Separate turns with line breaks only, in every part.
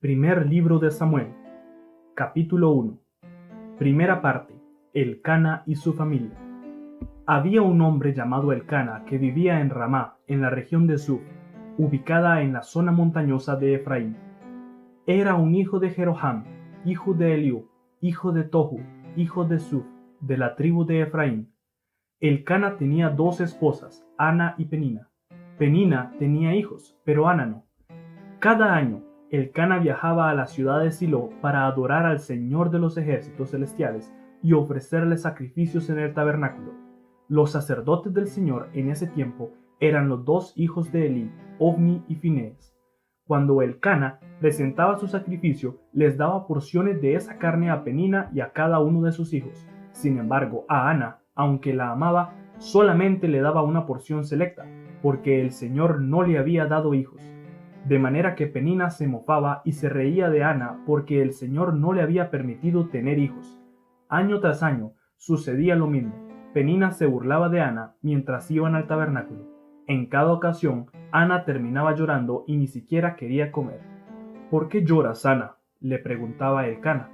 Primer libro de Samuel, capítulo 1. Primera parte. Elcana y su familia. Había un hombre llamado Elcana que vivía en Ramá, en la región de Zuf, ubicada en la zona montañosa de Efraín. Era un hijo de Jeroham, hijo de Eliú, hijo de Tohu, hijo de Zuf, de la tribu de Efraín. Elcana tenía dos esposas, Ana y Penina. Penina tenía hijos, pero Ana no. Cada año, Elcana viajaba a la ciudad de Silo para adorar al Señor de los ejércitos celestiales y ofrecerle sacrificios en el tabernáculo. Los sacerdotes del Señor en ese tiempo eran los dos hijos de Elí, Ofni y Finees. Cuando Elcana presentaba su sacrificio, les daba porciones de esa carne a Penina y a cada uno de sus hijos. Sin embargo, a Ana, aunque la amaba, solamente le daba una porción selecta, porque el Señor no le había dado hijos. De manera que Penina se mofaba y se reía de Ana porque el Señor no le había permitido tener hijos. Año tras año sucedía lo mismo. Penina se burlaba de Ana mientras iban al tabernáculo. En cada ocasión, Ana terminaba llorando y ni siquiera quería comer. ¿Por qué lloras, Ana?, le preguntaba Elcana.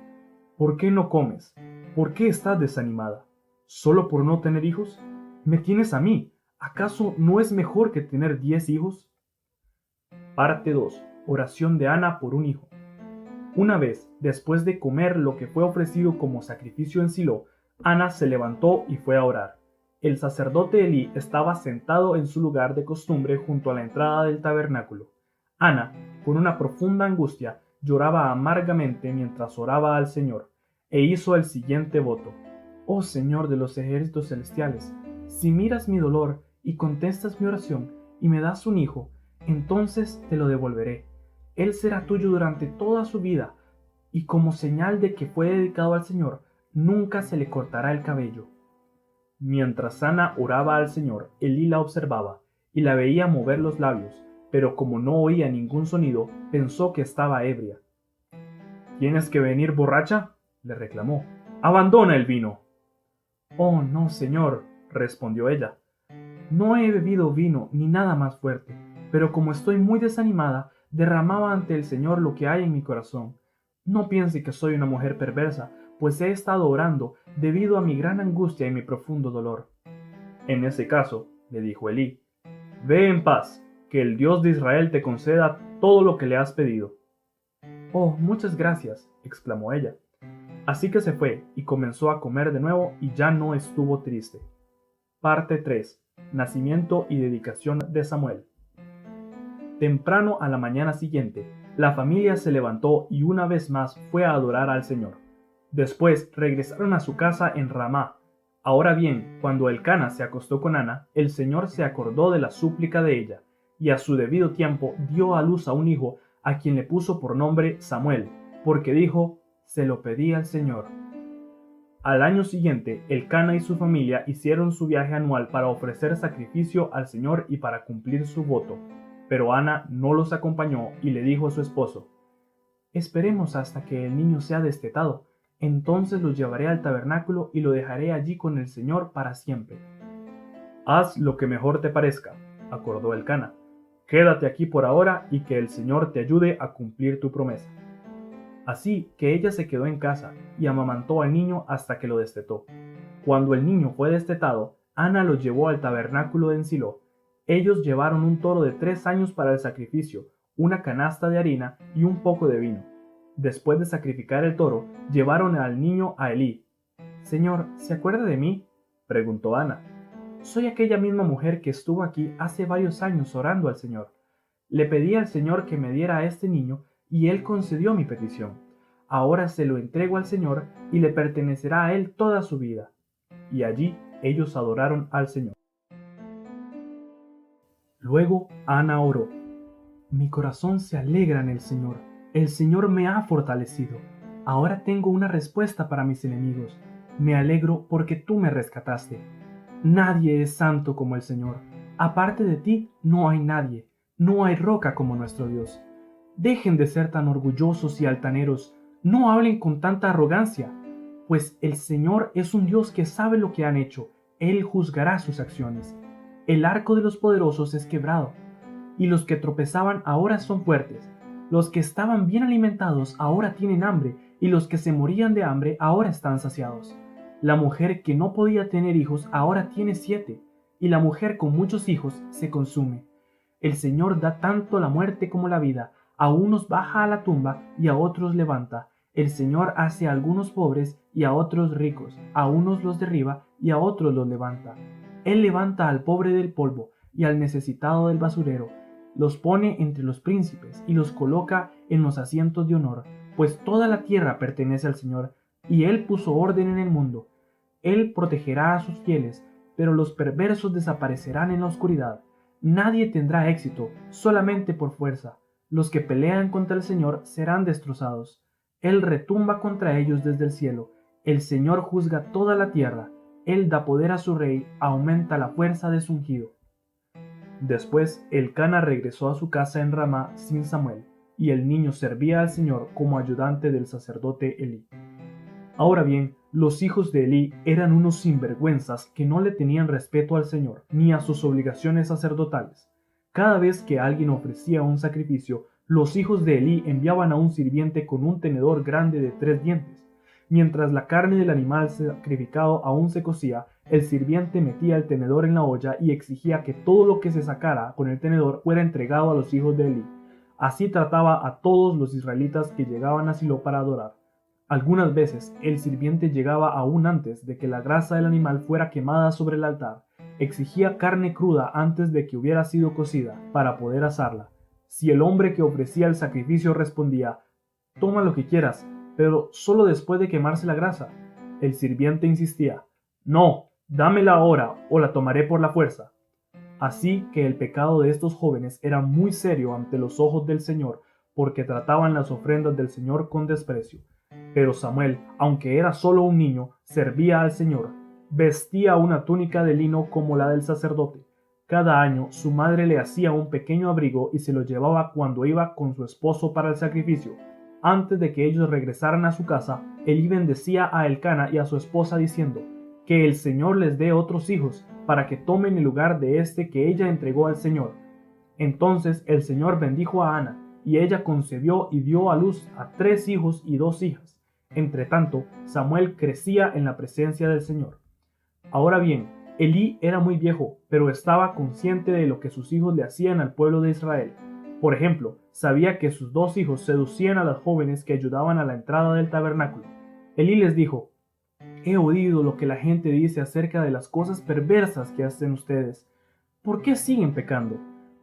¿Por qué no comes? ¿Por qué estás desanimada? ¿Solo por no tener hijos? Me tienes a mí. ¿Acaso no es mejor que tener 10 hijos? Parte 2. Oración de Ana por un hijo. Una vez, después de comer lo que fue ofrecido como sacrificio en Silo, Ana se levantó y fue a orar. El sacerdote Elí estaba sentado en su lugar de costumbre junto a la entrada del tabernáculo. Ana, con una profunda angustia, lloraba amargamente mientras oraba al Señor, e hizo el siguiente voto. Oh Señor de los ejércitos celestiales, si miras mi dolor y contestas mi oración y me das un hijo, entonces te lo devolveré. Él será tuyo durante toda su vida, y como señal de que fue dedicado al Señor, nunca se le cortará el cabello. Mientras Ana oraba al Señor, Elí la observaba, y la veía mover los labios, pero como no oía ningún sonido, pensó que estaba ebria. ¿Tienes que venir borracha?, le reclamó. ¡Abandona el vino! Oh, no, Señor, respondió ella. No he bebido vino ni nada más fuerte, pero como estoy muy desanimada, derramaba ante el Señor lo que hay en mi corazón. No piense que soy una mujer perversa, pues he estado orando debido a mi gran angustia y mi profundo dolor. En ese caso, le dijo Elí, ve en paz, que el Dios de Israel te conceda todo lo que le has pedido. Oh, muchas gracias, exclamó ella. Así que se fue y comenzó a comer de nuevo y ya no estuvo triste. Parte 3. Nacimiento y dedicación de Samuel. Temprano a la mañana siguiente, la familia se levantó y una vez más fue a adorar al Señor. Después regresaron a su casa en Ramá. Ahora bien, cuando Elcana se acostó con Ana, el Señor se acordó de la súplica de ella, y a su debido tiempo dio a luz a un hijo, a quien le puso por nombre Samuel, porque dijo, se lo pedí al Señor. Al año siguiente, Elcana y su familia hicieron su viaje anual para ofrecer sacrificio al Señor y para cumplir su voto. Pero Ana no los acompañó y le dijo a su esposo, esperemos hasta que el niño sea destetado, entonces lo llevaré al tabernáculo y lo dejaré allí con el Señor para siempre. Haz lo que mejor te parezca, acordó Elcana. Quédate aquí por ahora y que el Señor te ayude a cumplir tu promesa. Así que ella se quedó en casa y amamantó al niño hasta que lo destetó. Cuando el niño fue destetado, Ana lo llevó al tabernáculo en Silo. Ellos llevaron un toro de 3 años para el sacrificio, una canasta de harina y un poco de vino. Después de sacrificar el toro, llevaron al niño a Elí. «Señor, ¿se acuerda de mí?», preguntó Ana. «Soy aquella misma mujer que estuvo aquí hace varios años orando al Señor. Le pedí al Señor que me diera a este niño y Él concedió mi petición. Ahora se lo entrego al Señor y le pertenecerá a Él toda su vida». Y allí ellos adoraron al Señor. Luego Ana oró, «Mi corazón se alegra en el Señor. El Señor me ha fortalecido. Ahora tengo una respuesta para mis enemigos. Me alegro porque tú me rescataste. Nadie es santo como el Señor. Aparte de ti no hay nadie. No hay roca como nuestro Dios. Dejen de ser tan orgullosos y altaneros. No hablen con tanta arrogancia, pues el Señor es un Dios que sabe lo que han hecho. Él juzgará sus acciones. El arco de los poderosos es quebrado, y los que tropezaban ahora son fuertes. Los que estaban bien alimentados ahora tienen hambre, y los que se morían de hambre ahora están saciados. La mujer que no podía tener hijos ahora tiene 7, y la mujer con muchos hijos se consume. El Señor da tanto la muerte como la vida, a unos baja a la tumba y a otros levanta. El Señor hace a algunos pobres y a otros ricos, a unos los derriba y a otros los levanta. Él levanta al pobre del polvo y al necesitado del basurero, los pone entre los príncipes y los coloca en los asientos de honor, pues toda la tierra pertenece al Señor, y Él puso orden en el mundo. Él protegerá a sus fieles, pero los perversos desaparecerán en la oscuridad. Nadie tendrá éxito solamente por fuerza. Los que pelean contra el Señor serán destrozados. Él retumba contra ellos desde el cielo. El Señor juzga toda la tierra. Él da poder a su rey, aumenta la fuerza de su ungido. Después Elcana regresó a su casa en Ramá sin Samuel, y el niño servía al Señor como ayudante del sacerdote Elí. Ahora bien, los hijos de Elí eran unos sinvergüenzas que no le tenían respeto al Señor ni a sus obligaciones sacerdotales. Cada vez que alguien ofrecía un sacrificio, los hijos de Elí enviaban a un sirviente con un tenedor grande de 3 dientes. Mientras la carne del animal sacrificado aún se cocía, el sirviente metía el tenedor en la olla y exigía que todo lo que se sacara con el tenedor fuera entregado a los hijos de Elí. Así trataba a todos los israelitas que llegaban a Silo para adorar. Algunas veces el sirviente llegaba aún antes de que la grasa del animal fuera quemada sobre el altar. Exigía carne cruda antes de que hubiera sido cocida, para poder asarla. Si el hombre que ofrecía el sacrificio respondía: «Toma lo que quieras, pero solo después de quemarse la grasa», el sirviente insistía: «No, dámela ahora o la tomaré por la fuerza». Así que el pecado de estos jóvenes era muy serio ante los ojos del Señor, porque trataban las ofrendas del Señor con desprecio. Pero Samuel, aunque era solo un niño, servía al Señor. Vestía una túnica de lino como la del sacerdote. Cada año su madre le hacía un pequeño abrigo y se lo llevaba cuando iba con su esposo para el sacrificio. Antes de que ellos regresaran a su casa, Elí bendecía a Elcana y a su esposa diciendo: «Que el Señor les dé otros hijos, para que tomen el lugar de este que ella entregó al Señor». Entonces el Señor bendijo a Ana, y ella concebió y dio a luz a 3 hijos y 2 hijas. Entretanto, Samuel crecía en la presencia del Señor. Ahora bien, Elí era muy viejo, pero estaba consciente de lo que sus hijos le hacían al pueblo de Israel. Por ejemplo, sabía que sus 2 hijos seducían a las jóvenes que ayudaban a la entrada del tabernáculo. Elí les dijo: «He oído lo que la gente dice acerca de las cosas perversas que hacen ustedes. ¿Por qué siguen pecando?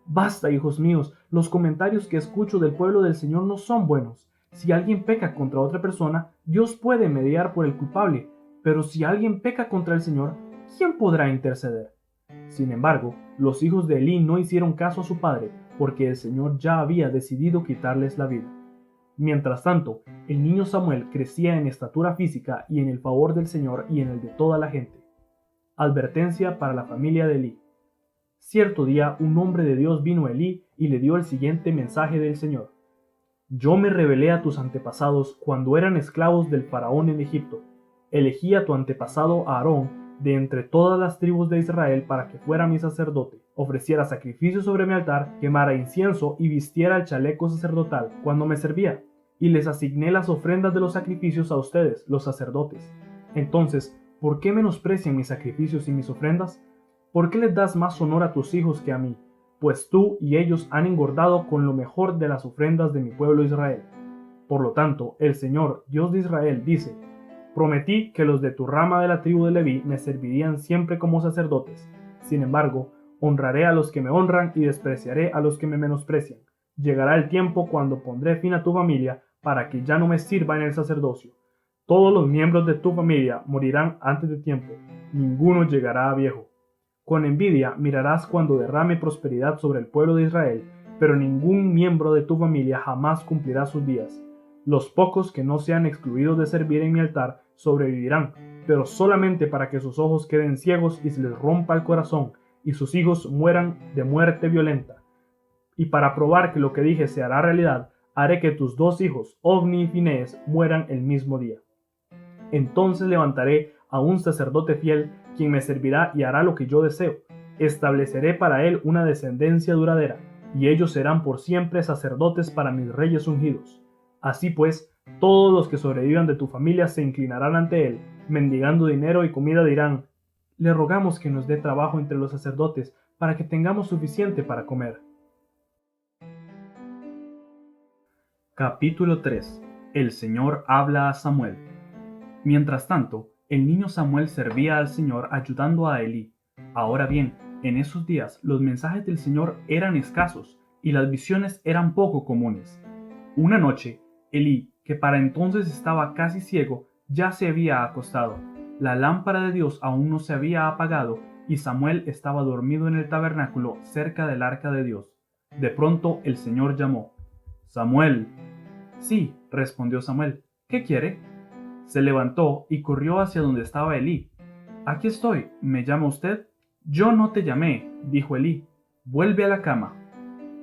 Basta, hijos míos, los comentarios que escucho del pueblo del Señor no son buenos. Si alguien peca contra otra persona, Dios puede mediar por el culpable, pero si alguien peca contra el Señor, ¿quién podrá interceder?». Sin embargo, los hijos de Elí no hicieron caso a su padre, porque el Señor ya había decidido quitarles la vida. Mientras tanto, el niño Samuel crecía en estatura física y en el favor del Señor y en el de toda la gente. Advertencia para la familia de Elí. Cierto día un hombre de Dios vino a Elí y le dio el siguiente mensaje del Señor: «Yo me revelé a tus antepasados cuando eran esclavos del faraón en Egipto. Elegí a tu antepasado Aarón de entre todas las tribus de Israel para que fuera mi sacerdote, ofreciera sacrificios sobre mi altar, quemara incienso y vistiera el chaleco sacerdotal cuando me servía. Y les asigné las ofrendas de los sacrificios a ustedes, los sacerdotes. Entonces, ¿por qué menosprecian mis sacrificios y mis ofrendas? ¿Por qué les das más honor a tus hijos que a mí? Pues tú y ellos han engordado con lo mejor de las ofrendas de mi pueblo Israel. Por lo tanto, el Señor, Dios de Israel, dice: prometí que los de tu rama de la tribu de Leví me servirían siempre como sacerdotes. Sin embargo, honraré a los que me honran y despreciaré a los que me menosprecian. Llegará el tiempo cuando pondré fin a tu familia para que ya no me sirva en el sacerdocio. Todos los miembros de tu familia morirán antes de tiempo. Ninguno llegará a viejo. Con envidia mirarás cuando derrame prosperidad sobre el pueblo de Israel, pero ningún miembro de tu familia jamás cumplirá sus días. Los pocos que no sean excluidos de servir en mi altar sobrevivirán, pero solamente para que sus ojos queden ciegos y se les rompa el corazón, y sus hijos mueran de muerte violenta. Y para probar que lo que dije se hará realidad, haré que tus 2 hijos, Ofni y Finehés, mueran el mismo día. Entonces levantaré a un sacerdote fiel, quien me servirá y hará lo que yo deseo. Estableceré para él una descendencia duradera. y ellos serán por siempre sacerdotes para mis reyes ungidos. Así pues, todos los que sobrevivan de tu familia se inclinarán ante él, mendigando dinero y comida dirán: le rogamos que nos dé trabajo entre los sacerdotes para que tengamos suficiente para comer. Capítulo 3. El Señor habla a Samuel. Mientras tanto, el niño Samuel servía al Señor ayudando a Elí. Ahora bien, en esos días los mensajes del Señor eran escasos y las visiones eran poco comunes. Una noche, Elí, que para entonces estaba casi ciego, ya se había acostado. La lámpara de Dios aún no se había apagado y Samuel estaba dormido en el tabernáculo cerca del arca de Dios. De pronto el Señor llamó: «Samuel». «Sí», respondió Samuel. «¿Qué quiere?». Se levantó y corrió hacia donde estaba Elí. «Aquí estoy, ¿me llama usted?». «Yo no te llamé», dijo Elí. «Vuelve a la cama».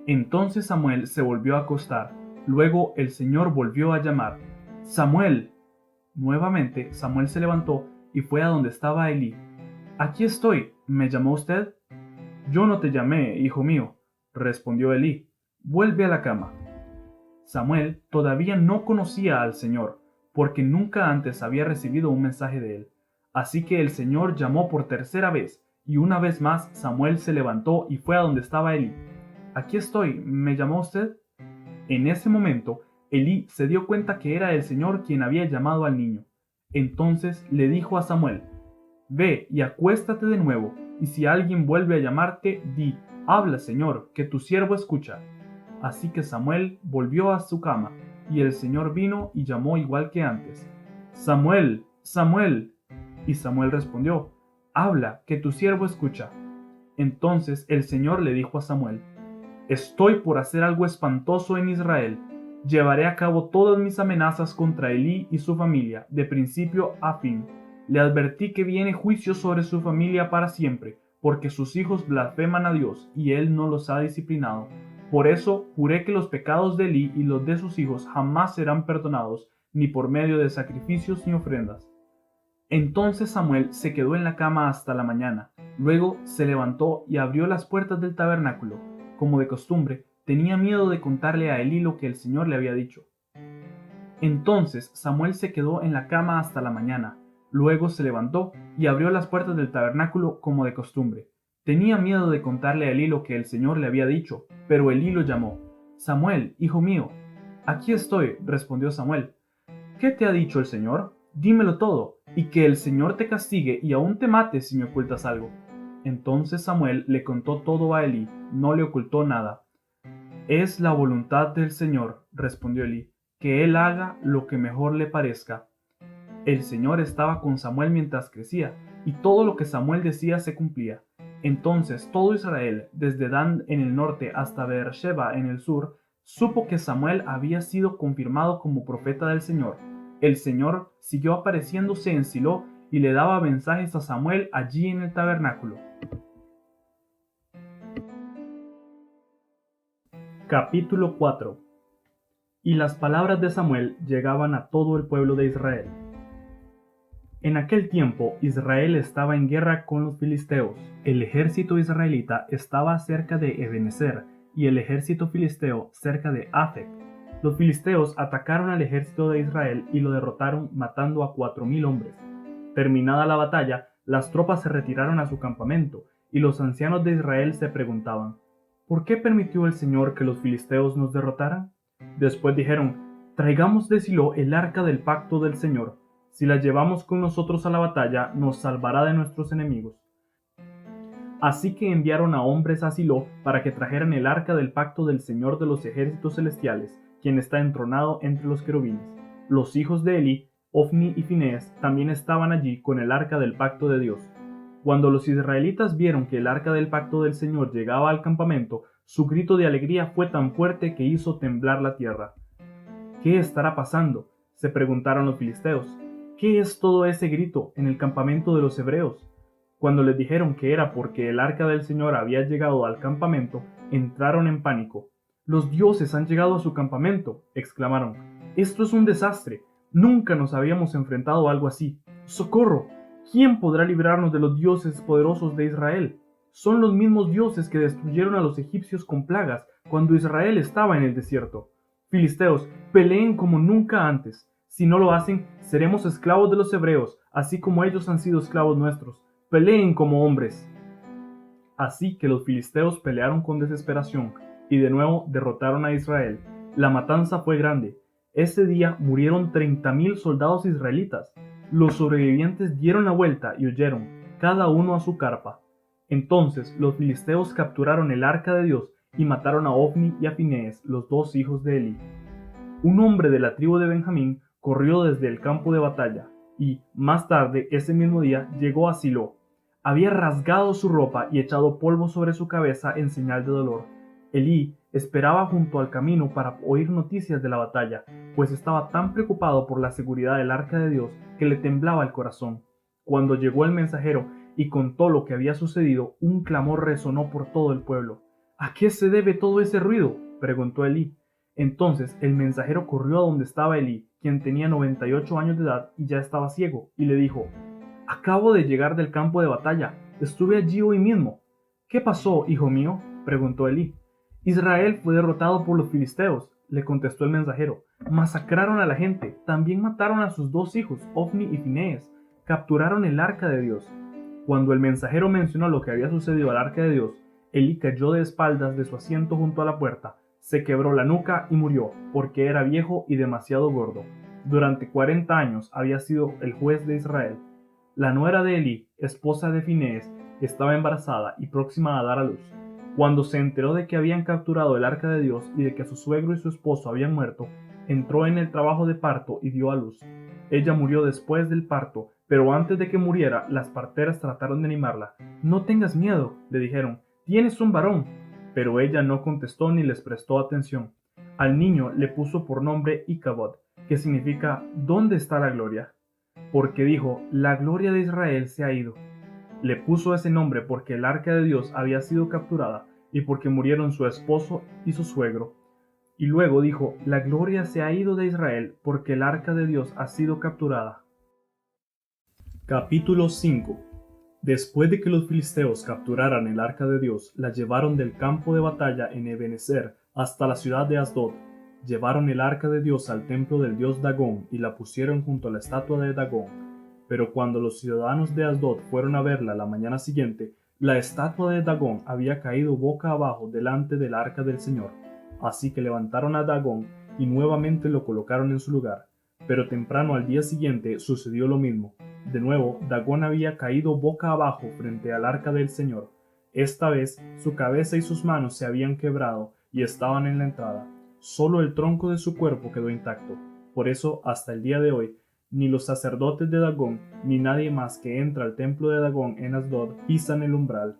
Entonces Samuel se volvió a acostar. Luego el Señor volvió a llamar: «Samuel». Nuevamente Samuel se levantó y fue a donde estaba Elí. «Aquí estoy, ¿me llamó usted?». «Yo no te llamé, hijo mío», respondió Elí. «Vuelve a la cama». Samuel todavía no conocía al Señor, porque nunca antes había recibido un mensaje de él. Así que el Señor llamó por tercera vez, y una vez más Samuel se levantó y fue a donde estaba Elí. «Aquí estoy, ¿me llamó usted?». En ese momento, Elí se dio cuenta que era el Señor quien había llamado al niño. Entonces le dijo a Samuel: «Ve y acuéstate de nuevo, y si alguien vuelve a llamarte, di: habla, Señor, que tu siervo escucha». Así que Samuel volvió a su cama, y el Señor vino y llamó igual que antes: «Samuel, Samuel». Y Samuel respondió: «Habla, que tu siervo escucha». Entonces el Señor le dijo a Samuel: «Estoy por hacer algo espantoso en Israel. Llevaré a cabo todas mis amenazas contra Elí y su familia, de principio a fin. Le advertí que viene juicio sobre su familia para siempre, porque sus hijos blasfeman a Dios, y él no los ha disciplinado. Por eso juré que los pecados de Elí y los de sus hijos jamás serán perdonados, ni por medio de sacrificios ni ofrendas». Entonces Samuel se quedó en la cama hasta la mañana. Luego se levantó y abrió las puertas del tabernáculo. Como de costumbre, tenía miedo de contarle a Elí lo que el Señor le había dicho. Entonces Samuel se quedó en la cama hasta la mañana. Luego se levantó y abrió las puertas del tabernáculo como de costumbre. Tenía miedo de contarle a Elí lo que el Señor le había dicho, pero Elí lo llamó: «Samuel, hijo mío». «Aquí estoy», respondió Samuel. «¿Qué te ha dicho el Señor? Dímelo todo, y que el Señor te castigue y aún te mate si me ocultas algo». Entonces Samuel le contó todo a Elí, no le ocultó nada. «Es la voluntad del Señor», respondió Elí, «que él haga lo que mejor le parezca». El Señor estaba con Samuel mientras crecía, y todo lo que Samuel decía se cumplía. Entonces todo Israel, desde Dan en el norte hasta Beersheba en el sur, supo que Samuel había sido confirmado como profeta del Señor. El Señor siguió apareciéndose en Silo y le daba mensajes a Samuel allí en el tabernáculo. Capítulo 4. Y las palabras de Samuel llegaban a todo el pueblo de Israel. En aquel tiempo Israel estaba en guerra con los filisteos. El ejército israelita estaba cerca de Ebenezer y el ejército filisteo cerca de Afec. Los filisteos atacaron al ejército de Israel y lo derrotaron, matando a 4,000 hombres. Terminada la batalla, las tropas se retiraron a su campamento, y los ancianos de Israel se preguntaban: ¿por qué permitió el Señor que los filisteos nos derrotaran? Después dijeron: traigamos de Silo el arca del pacto del Señor. Si la llevamos con nosotros a la batalla, nos salvará de nuestros enemigos. Así que enviaron a hombres a Silo para que trajeran el arca del pacto del Señor de los ejércitos celestiales, quien está entronado entre los querubines. Los hijos de Eli, Ofni y Finehas, también estaban allí con el arca del pacto de Dios. Cuando los israelitas vieron que el arca del pacto del Señor llegaba al campamento, su grito de alegría fue tan fuerte que hizo temblar la tierra. ¿Qué estará pasando?, se preguntaron los filisteos. ¿Qué es todo ese grito en el campamento de los hebreos? Cuando les dijeron que era porque el arca del Señor había llegado al campamento, entraron en pánico. «Los dioses han llegado a su campamento», exclamaron. «Esto es un desastre. Nunca nos habíamos enfrentado a algo así. ¡Socorro! ¿Quién podrá librarnos de los dioses poderosos de Israel?». Son los mismos dioses que destruyeron a los egipcios con plagas cuando Israel estaba en el desierto. Filisteos, peleen como nunca antes. Si no lo hacen, seremos esclavos de los hebreos, así como ellos han sido esclavos nuestros. Peleen como hombres. Así que los filisteos pelearon con desesperación y de nuevo derrotaron a Israel. La matanza fue grande. Ese día murieron 30,000 soldados israelitas. Los sobrevivientes dieron la vuelta y huyeron, cada uno a su carpa. Entonces los filisteos capturaron el arca de Dios y mataron a Ofni y a Finees, los dos hijos de Elí. Un hombre de la tribu de Benjamín corrió desde el campo de batalla y, más tarde ese mismo día, llegó a Silo. Había rasgado su ropa y echado polvo sobre su cabeza en señal de dolor. Elí esperaba junto al camino para oír noticias de la batalla, pues estaba tan preocupado por la seguridad del arca de Dios que le temblaba el corazón. Cuando llegó el mensajero y contó lo que había sucedido, un clamor resonó por todo el pueblo. ¿A qué se debe todo ese ruido?, preguntó Elí. Entonces el mensajero corrió a donde estaba Elí, quien tenía 98 años de edad y ya estaba ciego, y le dijo: «Acabo de llegar del campo de batalla, estuve allí hoy mismo». «¿Qué pasó, hijo mío?», preguntó Elí. «Israel fue derrotado por los filisteos», le contestó el mensajero. «Masacraron a la gente, también mataron a sus dos hijos, Ofni y Finees, capturaron el arca de Dios». Cuando el mensajero mencionó lo que había sucedido al arca de Dios, Elí cayó de espaldas de su asiento junto a la puerta, se quebró la nuca y murió, porque era viejo y demasiado gordo. Durante 40 años había sido el juez de Israel. La nuera de Elí, esposa de Finees, estaba embarazada y próxima a dar a luz. Cuando se enteró de que habían capturado el arca de Dios y de que su suegro y su esposo habían muerto, entró en el trabajo de parto y dio a luz. Ella murió después del parto, pero antes de que muriera, las parteras trataron de animarla. «No tengas miedo», le dijeron, «tienes un varón». Pero ella no contestó ni les prestó atención. Al niño le puso por nombre Icabod, que significa «¿Dónde está la gloria?», porque dijo: «La gloria de Israel se ha ido». Le puso ese nombre porque el arca de Dios había sido capturada y porque murieron su esposo y su suegro. Y luego dijo: «La gloria se ha ido de Israel porque el arca de Dios ha sido capturada». Capítulo 5. Después de que los filisteos capturaran el arca de Dios, la llevaron del campo de batalla en Ebenezer hasta la ciudad de Asdod. Llevaron el arca de Dios al templo del dios Dagón y la pusieron junto a la estatua de Dagón. Pero cuando los ciudadanos de Asdod fueron a verla la mañana siguiente, la estatua de Dagón había caído boca abajo delante del arca del Señor. Así que levantaron a Dagón y nuevamente lo colocaron en su lugar. Pero temprano al día siguiente sucedió lo mismo. De nuevo, Dagón había caído boca abajo frente al arca del Señor. Esta vez su cabeza y sus manos se habían quebrado y estaban en la entrada. Solo el tronco de su cuerpo quedó intacto. Por eso, hasta el día de hoy, ni los sacerdotes de Dagón, ni nadie más que entra al templo de Dagón en Asdod pisan el umbral.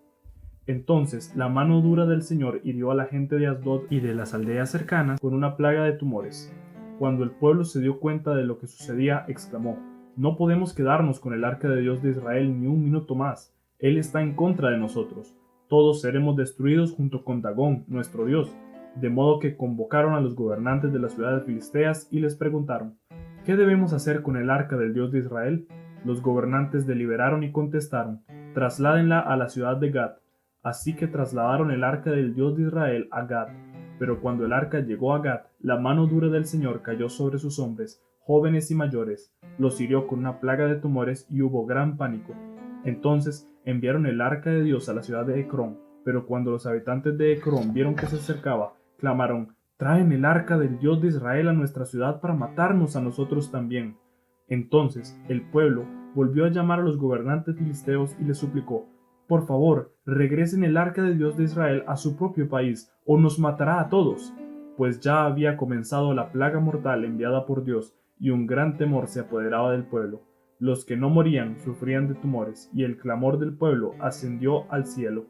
Entonces la mano dura del Señor hirió a la gente de Asdod y de las aldeas cercanas con una plaga de tumores. Cuando el pueblo se dio cuenta de lo que sucedía, exclamó: «No podemos quedarnos con el arca de Dios de Israel ni un minuto más. Él está en contra de nosotros. Todos seremos destruidos junto con Dagón, nuestro Dios». De modo que convocaron a los gobernantes de las ciudades filisteas y les preguntaron: «¿Qué debemos hacer con el arca del Dios de Israel?». Los gobernantes deliberaron y contestaron: «Trasládenla a la ciudad de Gat». Así que trasladaron el arca del Dios de Israel a Gat. Pero cuando el arca llegó a Gat, la mano dura del Señor cayó sobre sus hombres, jóvenes y mayores, los hirió con una plaga de tumores y hubo gran pánico. Entonces enviaron el arca de Dios a la ciudad de Ecrón, pero cuando los habitantes de Ecrón vieron que se acercaba, clamaron: «Traen el arca del Dios de Israel a nuestra ciudad para matarnos a nosotros también». Entonces el pueblo volvió a llamar a los gobernantes filisteos y les suplicó: «Por favor, regresen el arca de Dios de Israel a su propio país, o nos matará a todos». Pues ya había comenzado la plaga mortal enviada por Dios, y un gran temor se apoderaba del pueblo. Los que no morían sufrían de tumores, y el clamor del pueblo ascendió al cielo.